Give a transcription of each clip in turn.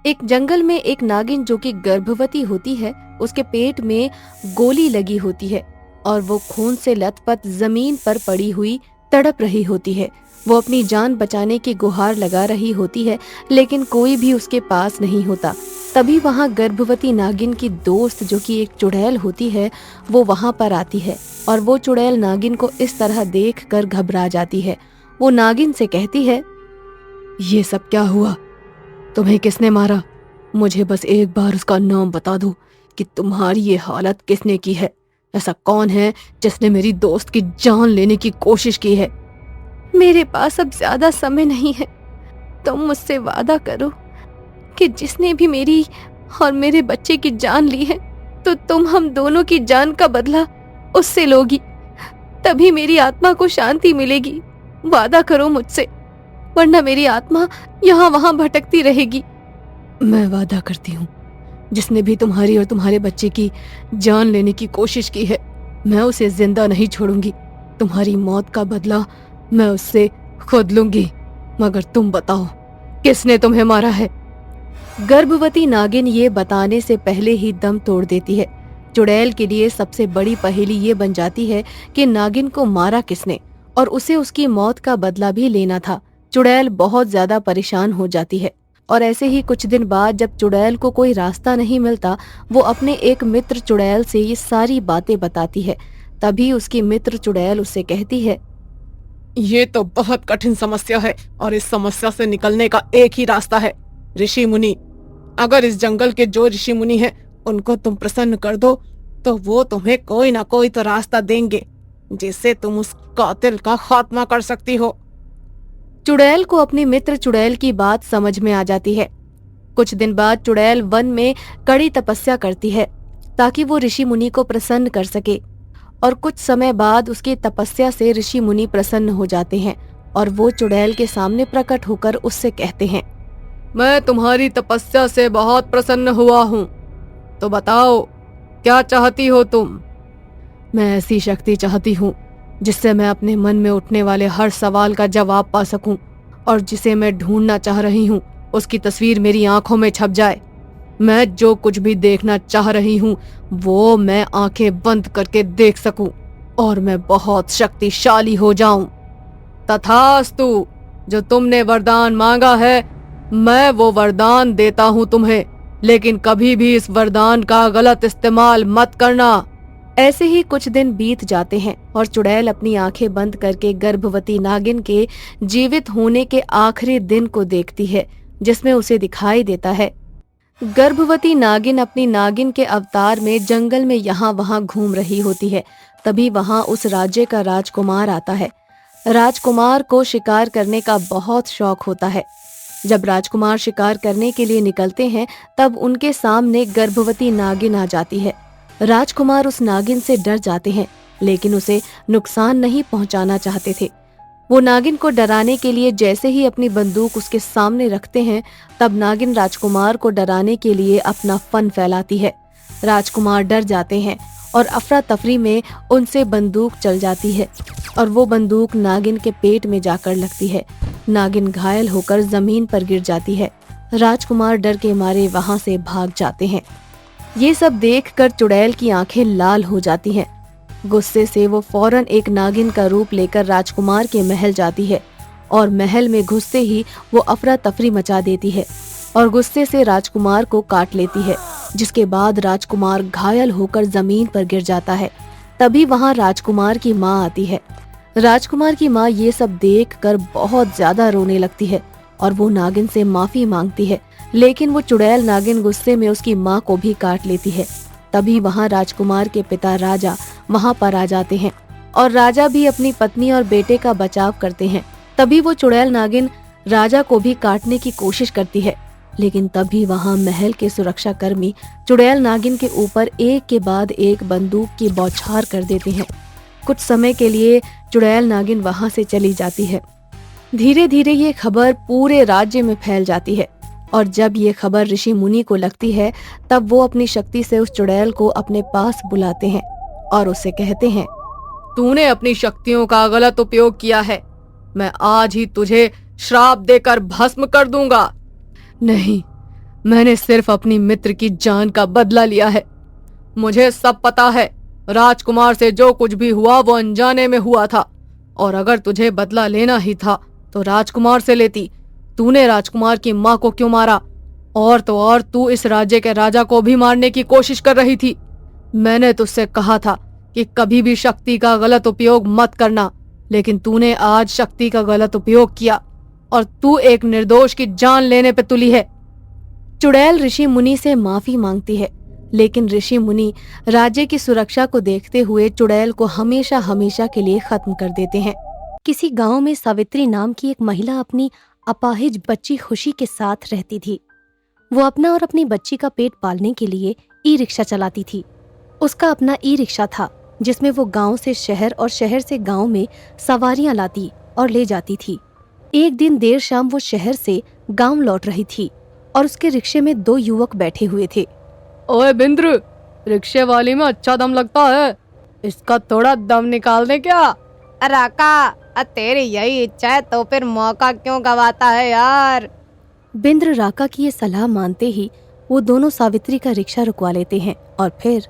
एक जंगल में एक नागिन जो कि गर्भवती होती है, उसके पेट में गोली लगी होती है और वो खून से लथपथ जमीन पर पड़ी हुई तड़प रही होती है। वो अपनी जान बचाने की गुहार लगा रही होती है, लेकिन कोई भी उसके पास नहीं होता। तभी वहाँ गर्भवती नागिन की दोस्त जो कि एक चुड़ैल होती है, वो वहाँ पर आती है और वो चुड़ैल नागिन को इस तरह देखकर घबरा जाती है। वो नागिन से कहती है, ये सब क्या हुआ? तुम्हें किसने मारा? मुझे बस एक बार उसका नाम बता दो कि तुम्हारी ये हालत किसने की है। ऐसा कौन है जिसने मेरी दोस्त की जान लेने की कोशिश की है? मेरे पास अब ज्यादा समय नहीं है। तुम मुझसे वादा करो कि जिसने भी मेरी और मेरे बच्चे की जान ली है, तो तुम हम दोनों की जान का बदला उससे लोगी। तभी मेरी आत्मा को शांति मिलेगी। वादा करो मुझसे, वरना मेरी आत्मा यहाँ वहाँ भटकती रहेगी। मैं वादा करती हूँ, जिसने भी तुम्हारी और तुम्हारे बच्चे की जान लेने की कोशिश की है, मैं उसे जिंदा नहीं छोड़ूंगी। तुम्हारी मौत का बदला मैं उससे खुद लूंगी। मगर तुम बताओ, किसने तुम्हें मारा है? गर्भवती नागिन ये बताने से पहले ही दम तोड़ देती है। चुड़ैल के लिए सबसे बड़ी पहेली ये बन जाती है कि नागिन को मारा किसने, और उसे उसकी मौत का बदला भी लेना था। चुड़ैल बहुत ज्यादा परेशान हो जाती है और ऐसे ही कुछ दिन बाद जब चुड़ैल को कोई रास्ता नहीं मिलता, वो अपने एक मित्र चुड़ैल से ये सारी बातें बताती है। तभी उसकी मित्र चुड़ैल उससे कहती है, ये तो बहुत कठिन समस्या है और इस समस्या से निकलने का एक ही रास्ता है, ऋषि मुनि। अगर इस जंगल के जो ऋषि मुनि हैं, उनको तुम प्रसन्न कर दो तो वो तुम्हें कोई ना कोई तो रास्ता देंगे जिससे तुम उस कातिल का खात्मा कर सकती हो। चुड़ैल को अपनी मित्र चुड़ैल की बात समझ में आ जाती है। कुछ दिन बाद चुड़ैल वन में कड़ी तपस्या करती है ताकि वो ऋषि मुनि को प्रसन्न कर सके, और कुछ समय बाद उसकी तपस्या से ऋषि मुनि प्रसन्न हो जाते हैं और वो चुड़ैल के सामने प्रकट होकर उससे कहते हैं, मैं तुम्हारी तपस्या से बहुत प्रसन्न हुआ हूँ, तो बताओ क्या चाहती हो तुम? मैं ऐसी शक्ति चाहती हूँ जिससे मैं अपने मन में उठने वाले हर सवाल का जवाब पा सकूं, और जिसे मैं ढूंढना चाह रही हूँ उसकी तस्वीर मेरी आंखों में छप जाए। मैं जो कुछ भी देखना चाह रही हूँ वो मैं आंखें बंद करके देख सकूं और मैं बहुत शक्तिशाली हो जाऊं। तथास्तु, जो तुमने वरदान मांगा है मैं वो वरदान देता हूँ तुम्हें, लेकिन कभी भी इस वरदान का गलत इस्तेमाल मत करना। ऐसे ही कुछ दिन बीत जाते हैं और चुड़ैल अपनी आंखें बंद करके गर्भवती नागिन के जीवित होने के आखिरी दिन को देखती है, जिसमें उसे दिखाई देता है गर्भवती नागिन अपनी नागिन के अवतार में जंगल में यहाँ वहाँ घूम रही होती है। तभी वहाँ उस राज्य का राजकुमार आता है। राजकुमार को शिकार करने का बहुत शौक होता है। जब राजकुमार शिकार करने के लिए निकलते हैं तब उनके सामने गर्भवती नागिन आ जाती है। राजकुमार उस नागिन से डर जाते हैं, लेकिन उसे नुकसान नहीं पहुंचाना चाहते थे। वो नागिन को डराने के लिए जैसे ही अपनी बंदूक उसके सामने रखते हैं, तब नागिन राजकुमार को डराने के लिए अपना फन फैलाती है। राजकुमार डर जाते हैं और अफरा तफरी में उनसे बंदूक चल जाती है और वो बंदूक नागिन के पेट में जाकर लगती है। नागिन घायल होकर जमीन पर गिर जाती है। राजकुमार डर के मारे वहां से भाग जाते हैं। ये सब देखकर चुड़ैल की आंखें लाल हो जाती हैं। गुस्से से वो फौरन एक नागिन का रूप लेकर राजकुमार के महल जाती है और महल में घुसते ही वो अफरा तफरी मचा देती है और गुस्से से राजकुमार को काट लेती है, जिसके बाद राजकुमार घायल होकर जमीन पर गिर जाता है। तभी वहाँ राजकुमार की माँ आती है। राजकुमार की माँ ये सब देखकर बहुत ज्यादा रोने लगती है और वो नागिन से माफी मांगती है, लेकिन वो चुड़ैल नागिन गुस्से में उसकी माँ को भी काट लेती है। तभी वहाँ राजकुमार के पिता राजा वहाँ पर आ जाते हैं और राजा भी अपनी पत्नी और बेटे का बचाव करते हैं। तभी वो चुड़ैल नागिन राजा को भी काटने की कोशिश करती है, लेकिन तभी वहाँ महल के सुरक्षा कर्मी चुड़ैल नागिन के ऊपर एक के बाद एक बंदूक की बौछार कर देते हैं। कुछ समय के लिए चुड़ैल नागिन वहाँ से चली जाती है। धीरे धीरे ये खबर पूरे राज्य में फैल जाती है और जब ये खबर ऋषि मुनि को लगती है तब वो अपनी शक्ति से उस चुड़ैल को अपने पास बुलाते हैं और उससे कहते हैं, तूने अपनी शक्तियों का गलत उपयोग किया है। मैं आज ही तुझे श्राप देकर भस्म कर दूंगा। नहीं, मैंने सिर्फ अपनी मित्र की जान का बदला लिया है। मुझे सब पता है, राजकुमार से जो कुछ भी हुआ वो अनजाने में हुआ था, और अगर तुझे बदला लेना ही था तो राजकुमार से लेती। तूने राजकुमार की माँ को क्यों मारा? और तो और तू इस राज्य के राजा को भी मारने की कोशिश कर रही थी। मैंने तुझसे कहा था कि कभी भी शक्ति का गलत उपयोग मत करना, लेकिन तूने आज शक्ति का गलत उपयोग किया और तू एक निर्दोष की जान लेने पे तुली है। चुड़ैल ऋषि मुनि से माफी मांगती है, लेकिन ऋषि मुनि राज्य की सुरक्षा को देखते हुए चुड़ैल को हमेशा हमेशा के लिए खत्म कर देते हैं। किसी गांव में सावित्री नाम की एक महिला अपनी अपाहिज बच्ची खुशी के साथ रहती थी। वो अपना और अपनी बच्ची का पेट पालने के लिए ई रिक्शा चलाती थी। उसका अपना ई रिक्शा था जिसमें वो गांव से शहर और शहर से गांव में सवारियां लाती और ले जाती थी। एक दिन देर शाम वो शहर से गांव लौट रही थी और उसके रिक्शे में 2 युवक बैठे हुए थे। ओए बिंद्र, रिक्शे वाली में अच्छा दम लगता है, इसका थोड़ा दम निकाल दे क्या? राका, तेरी यही इच्छा है तो फिर मौका क्यों गवाता है यार। बिंद्र राका की ये सलाह मानते ही वो दोनों सावित्री का रिक्शा रुकवा लेते हैं और फिर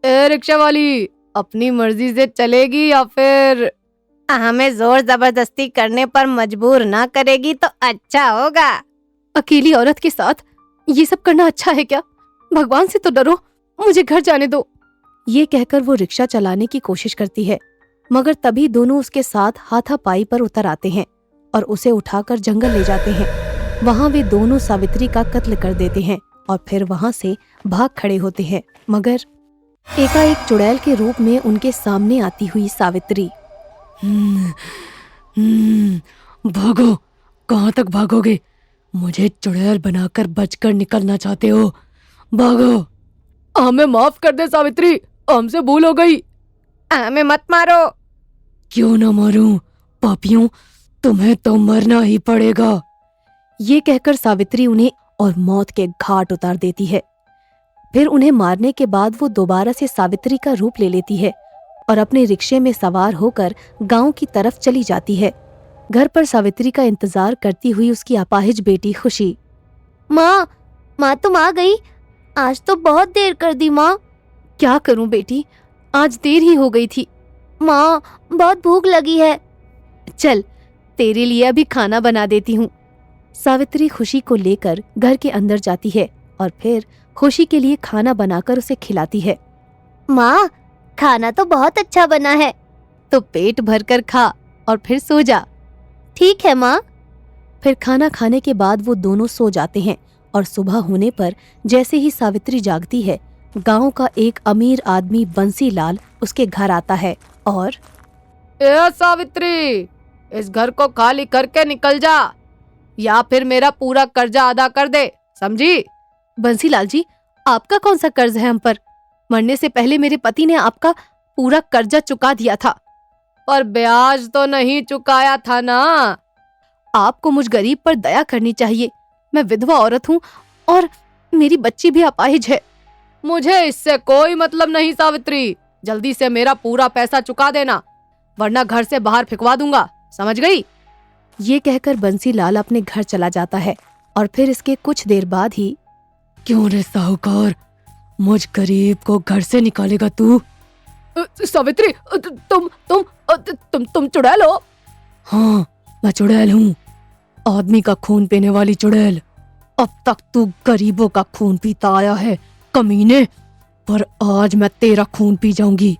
ए रिक्शा वाली, अपनी मर्जी से चलेगी या फिर हमें जोर जबरदस्ती करने पर मजबूर ना करेगी तो अच्छा होगा। अकेली औरत के साथ ये सब करना अच्छा है क्या? भगवान से तो डरो, मुझे घर जाने दो। ये कहकर वो रिक्शा चलाने की कोशिश करती है, मगर तभी दोनों उसके साथ हाथापाई पर उतर आते हैं और उसे उठाकर जंगल ले जाते हैं। वहाँ वे दोनों सावित्री का कत्ल कर देते हैं और फिर वहाँ से भाग खड़े होते हैं। मगर एकाएक चुड़ैल के रूप में उनके सामने आती हुई सावित्री, भागो, कहाँ तक भागोगे? मुझे चुड़ैल बनाकर बचकर निकलना चाहते हो? भागो। हमें माफ कर दे सावित्री, हमसे भूल हो गई। हमें मत मारो। क्यों ना मारूं पापियों, तुम्हें तो मरना ही पड़ेगा। ये कहकर सावित्री उन्हें और मौत के घाट उतार देती है। फिर उन्हें मारने के बाद वो दोबारा से सावित्री का रूप ले लेती है और अपने रिक्शे में सवार होकर गांव की तरफ चली जाती है। घर पर सावित्री का इंतजार करती हुई उसकी अपाहिज बेटी खुशी, माँ तुम आ गई? आज तो बहुत देर कर दी माँ। क्या करूं बेटी, आज देर ही हो गई थी। माँ बहुत भूख लगी है। चल तेरे लिए अभी खाना बना देती हूँ। सावित्री खुशी को लेकर घर के अंदर जाती है और फिर खुशी के लिए खाना बनाकर उसे खिलाती है। माँ खाना तो बहुत अच्छा बना है। तो पेट भरकर खा और फिर सो जा। ठीक है माँ। फिर खाना खाने के बाद वो दोनों सो जाते हैं और सुबह होने पर जैसे ही सावित्री जागती है, गांव का एक अमीर आदमी बंसीलाल उसके घर आता है और ए सावित्री, इस घर को खाली करके निकल जा या फिर मेरा पूरा कर्जा अदा कर दे, समझी? बंसीलाल जी, आपका कौन सा कर्ज है हम पर? मरने से पहले मेरे पति ने आपका पूरा कर्जा चुका दिया था। पर ब्याज तो नहीं चुकाया था ना। आपको मुझ गरीब पर दया करनी चाहिए। मैं विधवा औरत हूँ और मेरी बच्ची भी अपाहिज है। मुझे इससे कोई मतलब नहीं सावित्री, जल्दी से मेरा पूरा पैसा चुका देना, वरना घर से बाहर फेंकवा दूंगा, समझ गई? ये कहकर बंसीलाल अपने घर चला जाता है और फिर इसके कुछ देर बाद ही, क्यों रे साहूकार, मुझ गरीब को घर से निकालेगा तू? सावित्री, तुम चुड़ैल हो? हाँ, मैं चुड़ैल हूँ, आदमी का खून पीने वाली चुड़ैल। अब तक तू गरीबों का खून पीता आया है कमीने, पर आज मैं तेरा खून पी जाऊंगी।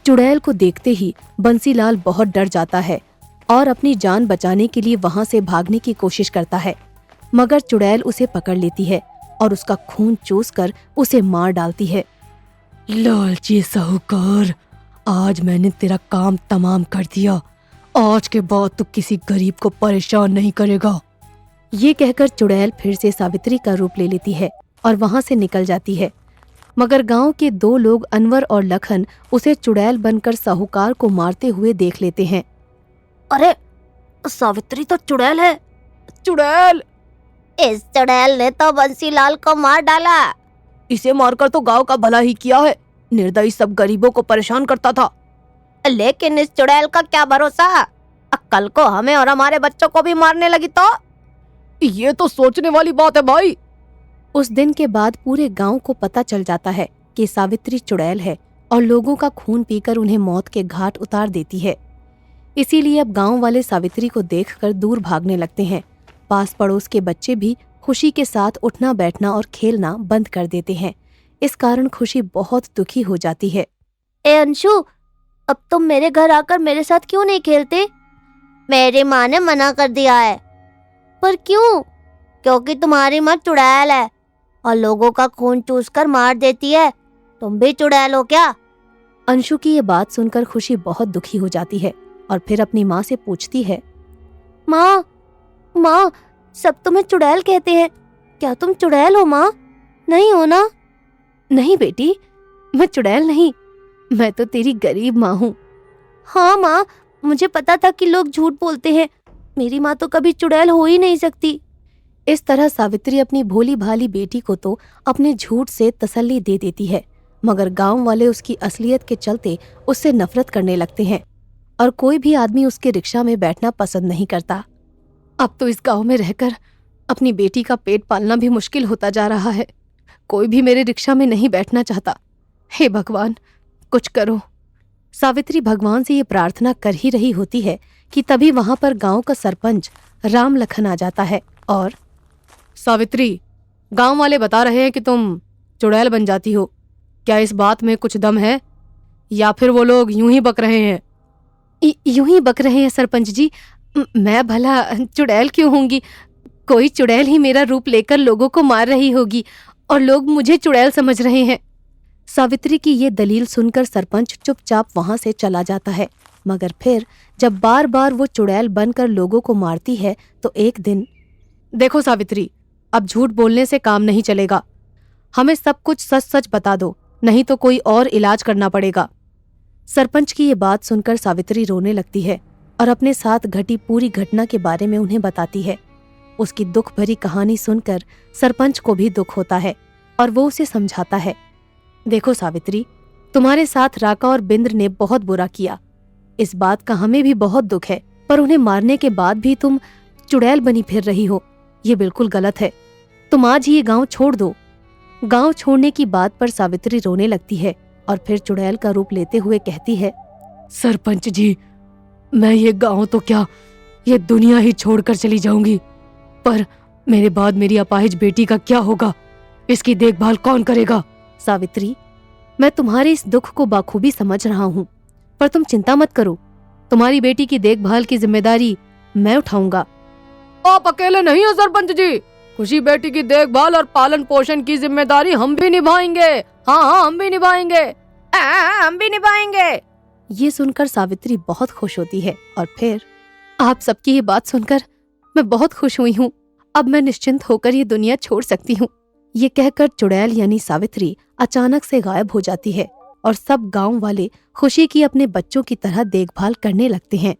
चुड़ैल को देखते ही बंसीलाल बहुत डर जाता है और अपनी जान बचाने के लिए वहां से भागने की कोशिश करता है, मगर चुड़ैल उसे पकड़ लेती है और उसका खून चूसकर उसे मार डालती है। लालची साहूकार, आज मैंने तेरा काम तमाम कर दिया, आज के बाद तू किसी गरीब को परेशान नहीं करेगा। ये कहकर चुड़ैल फिर से सावित्री का रूप ले लेती है और वहां से निकल जाती है, मगर गांव के 2 लोग अनवर और लखन उसे चुड़ैल बनकर साहूकार को मारते हुए देख लेते हैं। अरे सावित्री तो चुड़ैल है। चुड़ैल? इस चुड़ैल ने तो बंसीलाल को मार डाला। इसे मारकर तो गांव का भला ही किया है, निर्दयी सब गरीबों को परेशान करता था। लेकिन इस चुड़ैल का क्या भरोसा, कल को हमें और हमारे बच्चों को भी मारने लगी तो? ये तो सोचने वाली बात है भाई। उस दिन के बाद पूरे गांव को पता चल जाता है कि सावित्री चुड़ैल है और लोगों का खून पीकर उन्हें मौत के घाट उतार देती है। इसीलिए अब गांव वाले सावित्री को देखकर दूर भागने लगते हैं। पास पड़ोस के बच्चे भी खुशी के साथ उठना बैठना और खेलना बंद कर देते हैं। इस कारण खुशी बहुत दुखी हो जाती है। ए अंशु, अब तुम मेरे घर आकर मेरे साथ क्यों नहीं खेलते? मेरी माँ ने मना कर दिया है। पर क्यों? क्योंकि तुम्हारी माँ चुड़ैल है और लोगों का खून चूसकर मार देती है। तुम भी चुड़ैल हो क्या? अंशु की ये बात सुनकर खुशी बहुत दुखी हो जाती है और फिर अपनी माँ से पूछती है, माँ, माँ, सब तुम्हें चुड़ैल कहते हैं। क्या तुम चुड़ैल हो माँ? नहीं हो ना? नहीं बेटी, मैं चुड़ैल नहीं, मैं तो तेरी गरीब माँ हूँ। हाँ माँ, मुझे पता था कि लोग झूठ बोलते हैं। मेरी माँ तो कभी चुड़ैल हो ही नहीं सकती। इस तरह सावित्री अपनी भोली भाली बेटी को तो अपने झूठ से तसल्ली दे देती है, मगर गांव वाले उसकी असलियत के चलते उससे नफरत करने लगते हैं और कोई भी आदमी उसके रिक्शा में बैठना पसंद नहीं करता। अब तो इस गांव में रहकर अपनी बेटी का पेट पालना भी मुश्किल होता जा रहा है। कोई भी मेरे रिक्शा में नहीं बैठना चाहता। हे भगवान, कुछ करो। सावित्री भगवान से ये प्रार्थना कर ही रही होती है कि तभी वहां पर गांव का सरपंच राम लखन आ जाता है और, सावित्री, गांव वाले बता रहे हैं कि तुम चुड़ैल बन जाती हो। क्या इस बात में कुछ दम है या फिर वो लोग यूं ही बक रहे हैं? यूं ही बक रहे हैं सरपंच जी। मैं भला चुड़ैल क्यों होंगी? कोई चुड़ैल ही मेरा रूप लेकर लोगों को मार रही होगी और लोग मुझे चुड़ैल समझ रहे हैं। सावित्री की ये दलील सुनकर सरपंच चुपचाप वहां से चला जाता है, मगर फिर जब बार बार वो चुड़ैल बनकर लोगों को मारती है तो एक दिन, देखो सावित्री, अब झूठ बोलने से काम नहीं चलेगा। हमें सब कुछ सच सच बता दो, नहीं तो कोई और इलाज करना पड़ेगा। सरपंच की ये बात सुनकर सावित्री रोने लगती है और अपने साथ घटी पूरी घटना के बारे में उन्हें बताती है। उसकी दुख भरी कहानी सुनकर सरपंच को भी दुख होता है और वो उसे समझाता है, देखो सावित्री, तुम्हारे साथ राका और बिंद्र ने बहुत बुरा किया। इस बात का हमें भी बहुत दुख है, पर उन्हें मारने के बाद भी तुम चुड़ैल बनी फिर रही हो, ये बिल्कुल गलत है। तुम आज ही ये गांव छोड़ दो। गांव छोड़ने की बात पर सावित्री रोने लगती है और फिर चुड़ैल का रूप लेते हुए कहती है, सरपंच जी, मैं ये गांव तो क्या, ये दुनिया ही छोड़कर चली जाऊंगी, पर मेरे बाद मेरी अपाहिज बेटी का क्या होगा? इसकी देखभाल कौन करेगा? सावित्री, मैं तुम्हारे इस दुख को बाखूबी समझ रहा हूँ, पर तुम चिंता मत करो। तुम्हारी बेटी की देखभाल की जिम्मेदारी मैं उठाऊंगा। आप अकेले नहीं हो सरपंच जी, खुशी बेटी की देखभाल और पालन पोषण की जिम्मेदारी हम भी निभाएंगे। हाँ, हम भी निभाएंगे। हम भी निभाएंगे। ये सुनकर सावित्री बहुत खुश होती है और फिर, आप सबकी ये बात सुनकर मैं बहुत खुश हुई हूँ। अब मैं निश्चिंत होकर ये दुनिया छोड़ सकती हूँ। ये कहकर चुड़ैल यानी सावित्री अचानक से गायब हो जाती है और सब गांव वाले खुशी की अपने बच्चों की तरह देखभाल करने लगते हैं।